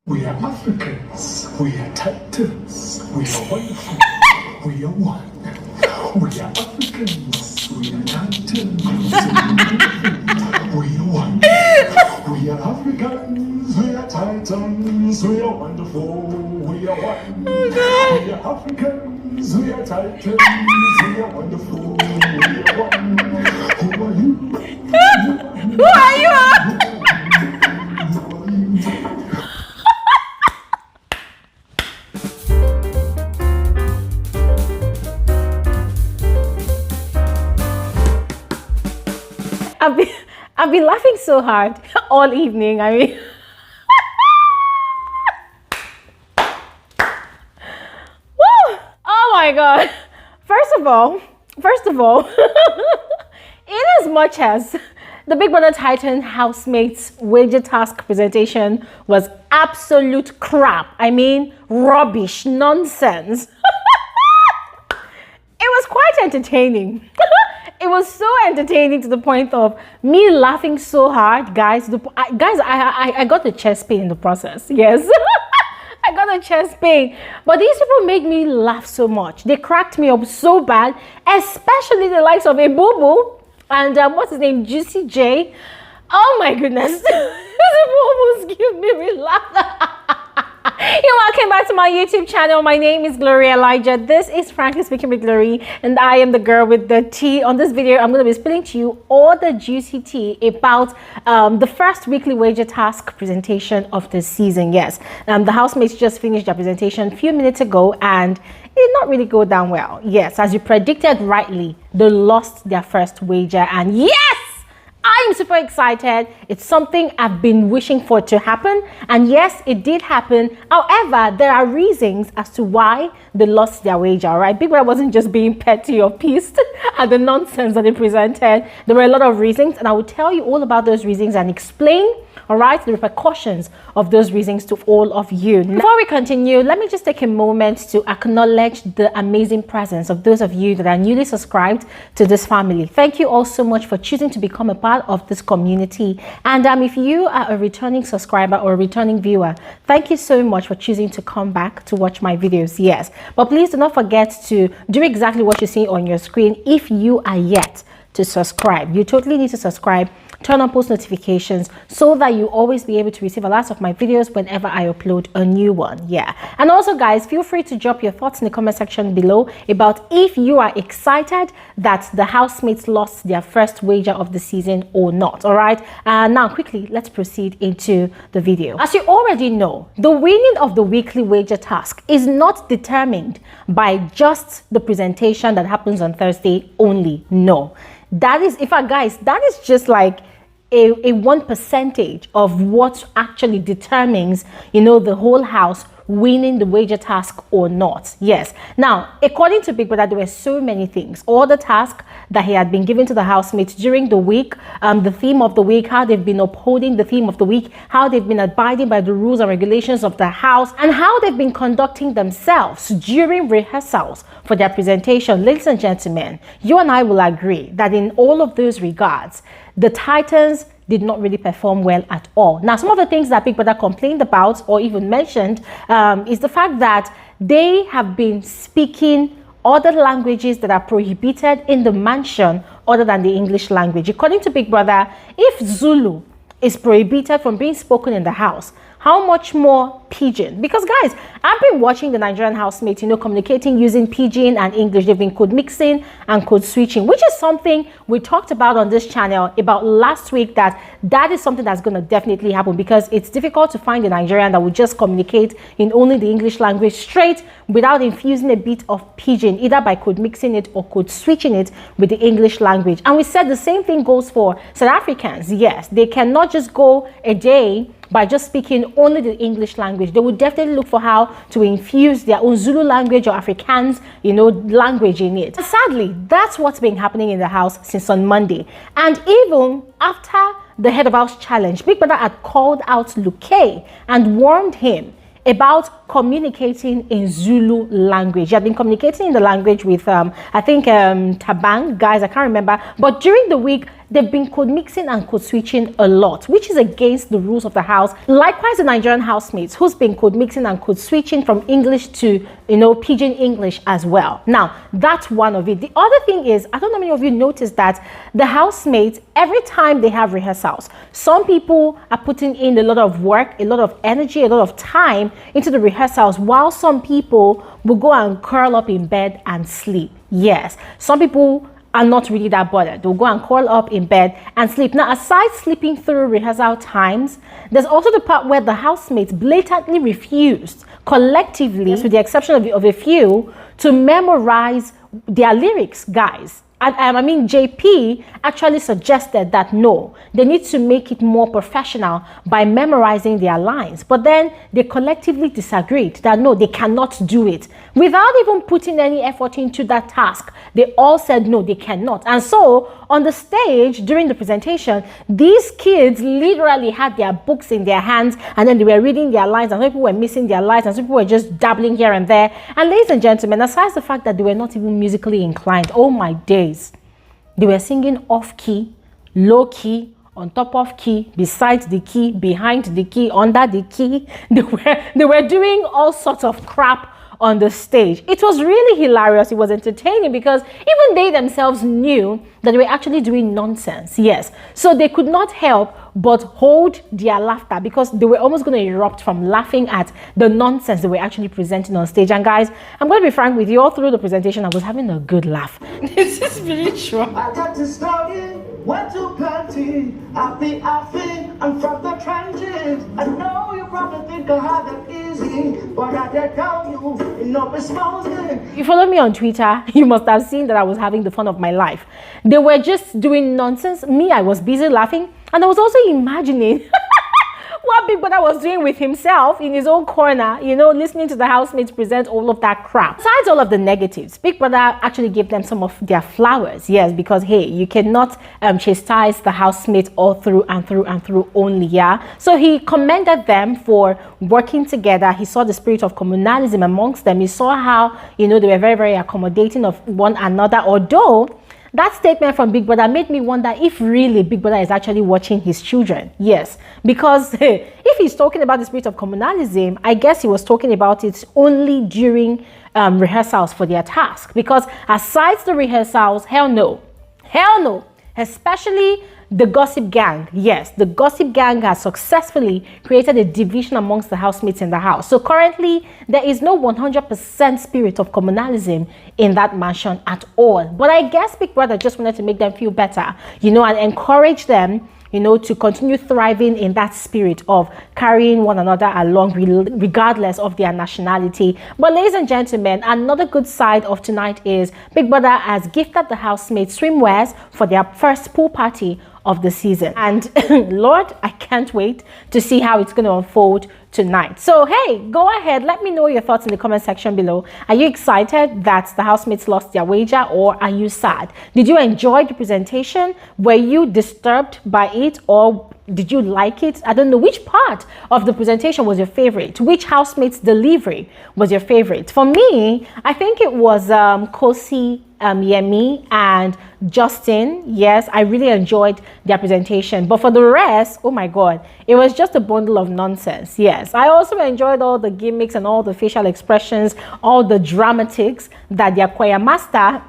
We are Africans. We are Titans. We are wonderful. We are one. We are Africans. We are Titans. We are one. We are Africans. We are Titans. We are wonderful. We are one. We are Africans. We are Titans. We are wonderful. We are one. Who are you? Who are you? I've been laughing so hard all evening. I mean, woo! Oh my God. First of all, in as much as the Big Brother Titan Housemates wager task presentation was absolute crap, I mean, rubbish, nonsense, it was quite entertaining. It was so entertaining to the point of me laughing so hard, guys. I got the chest pain in the process. Yes, I got a chest pain. But these people made me laugh so much. They cracked me up so bad, especially the likes of Ebubu and what's his name, Juicy J. Oh my goodness, these people almost give me relax. You're welcome back to my YouTube channel. My name is Gloria Elijah. This is Frankly Speaking with Glory, and I am the girl with the tea. On this video, I'm going to be spilling to you all the juicy tea about the first weekly wager task presentation of the season. Yes, the housemates just finished their presentation a few minutes ago, and it did not really go down well. Yes, as you predicted rightly, they lost their first wager, and yes! I'm super excited. It's something I've been wishing for to happen. And yes, it did happen. However, there are reasons as to why they lost their wager, all right? Big Brother wasn't just being petty or pissed at the nonsense that they presented. There were a lot of reasons, and I will tell you all about those reasons and explain, all right, the repercussions of those reasons to all of you. Before we continue, let me just take a moment to acknowledge the amazing presence of those of you that are newly subscribed to this family. Thank you all so much for choosing to become a part of this community. And if you are a returning subscriber or a returning viewer, thank you so much for choosing to come back to watch my videos. Yes, but please do not forget to do exactly what you see on your screen. If you are yet to subscribe, you totally need to subscribe, turn on post notifications so that you always be able to receive alerts of my videos whenever I upload a new one. Yeah, and also guys, feel free to drop your thoughts in the comment section below about if you are excited that the housemates lost their first wager of the season or not. All right, now quickly let's proceed into the video. As you already know, the winning of the weekly wager task is not determined by just the presentation that happens on Thursday only. No, that is, in fact guys, that is just like a 1% of what actually determines, you know, the whole house winning the wager task or not. Yes, now according to Big Brother, there were so many things, all the tasks that he had been given to the housemates during the week, the theme of the week, how they've been upholding the theme of the week, how they've been abiding by the rules and regulations of the house, and how they've been conducting themselves during rehearsals for their presentation. Ladies and gentlemen, you and I will agree that in all of those regards, the Titans did not really perform well at all. Now, some of the things that Big Brother complained about or even mentioned is the fact that they have been speaking other languages that are prohibited in the mansion other than the English language. According to Big Brother, if Zulu is prohibited from being spoken in the house, how much more Pidgin? Because guys, I've been watching the Nigerian housemates, you know, communicating using Pidgin and English. They've been code mixing and code switching, which is something we talked about on this channel about last week, that is something that's going to definitely happen, because it's difficult to find a Nigerian that would just communicate in only the English language straight without infusing a bit of Pidgin, either by code mixing it or code switching it with the English language. And we said the same thing goes for South Africans. Yes, they cannot just go a day by just speaking only the English language. They would definitely look for how to infuse their own Zulu language or Afrikaans, you know, language in it. Sadly, that's what's been happening in the house since on Monday. And even after the head of house challenge, Big Brother had called out Luke and warned him about communicating in Zulu language. He had been communicating in the language with, I think, Tabang, guys, I can't remember. But during the week, they've been code mixing and code switching a lot, which is against the rules of the house. Likewise, the Nigerian housemates, who's been code mixing and code switching from English to, Pidgin English as well. Now, that's one of it. The other thing is, I don't know how many of you noticed that the housemates, every time they have rehearsals, some people are putting in a lot of work, a lot of energy, a lot of time into the rehearsals, while some people will go and curl up in bed and sleep. Yes, some people are not really that bothered. They'll go and curl up in bed and sleep. Now, aside sleeping through rehearsal times, there's also the part where the housemates blatantly refused, collectively, with the exception of a few, to memorize their lyrics, guys. I mean, JP actually suggested that no, they need to make it more professional by memorizing their lines. But then they collectively disagreed that no, they cannot do it. Without even putting any effort into that task, they all said no, they cannot. And so on the stage during the presentation, these kids literally had their books in their hands and then they were reading their lines, and some people were missing their lines, and some people were just dabbling here and there. And ladies and gentlemen, aside the fact that they were not even musically inclined, oh my days, they were singing off key, low key, on top of key, beside the key, behind the key, under the key. They were doing all sorts of crap on the stage. It was really hilarious. It was entertaining because even they themselves knew that they were actually doing nonsense. Yes. So they could not help but hold their laughter because they were almost going to erupt from laughing at the nonsense they were actually presenting on stage. And guys, I'm going to be frank with you, all through the presentation, I was having a good laugh. This is spiritual. I got to study, went to plenty, I'm from the trenches. I know you probably think I have it easy, but I can tell you, no responsible. You follow me on Twitter, you must have seen that I was having the fun of my life. They were just doing nonsense. Me, I was busy laughing, and I was also imagining what Big Brother was doing with himself in his own corner, listening to the housemates present all of that crap. Besides all of the negatives, Big Brother actually gave them some of their flowers. Yes, because hey, you cannot chastise the housemates all through and through and through only, yeah? So he commended them for working together. He saw the spirit of communalism amongst them. He saw how, they were very, very accommodating of one another, although that statement from Big Brother made me wonder if really Big Brother is actually watching his children. Yes, because if he's talking about the spirit of communalism, I guess he was talking about it only during rehearsals for their task. Because aside the rehearsals, hell no, especially the gossip gang. Yes, the gossip gang has successfully created a division amongst the housemates in the house. So currently, there is no 100% spirit of communalism in that mansion at all. But I guess Big Brother just wanted to make them feel better, and encourage them, to continue thriving in that spirit of carrying one another along regardless of their nationality. But ladies and gentlemen, another good side of tonight is Big Brother has gifted the housemates swimwears for their first pool party of the season. And Lord, I can't wait to see how it's going to unfold tonight. So hey, go ahead, let me know your thoughts in the comment section below. Are you excited that the housemates lost their wager, or are you sad? Did you enjoy the presentation? Were you disturbed by it, or did you like it? I don't know, which part of the presentation was your favorite? Which housemate's delivery was your favorite? For me, I think it was Khosi, Yemi, and Justin. Yes, I really enjoyed their presentation. But for the rest, oh my God, it was just a bundle of nonsense. Yes, I also enjoyed all the gimmicks and all the facial expressions, all the dramatics that their choir master,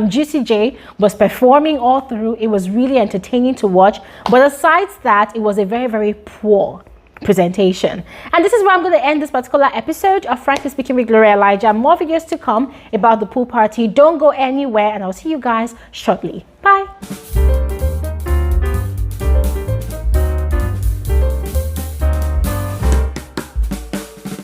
Juicy J, was performing all through. It was really entertaining to watch. But aside that, it was a very, very poor presentation. And this is where I'm going to end this particular episode of Frankly Speaking with Gloria Elijah. More videos to come about the pool party. Don't go anywhere, and I'll see you guys shortly. Bye.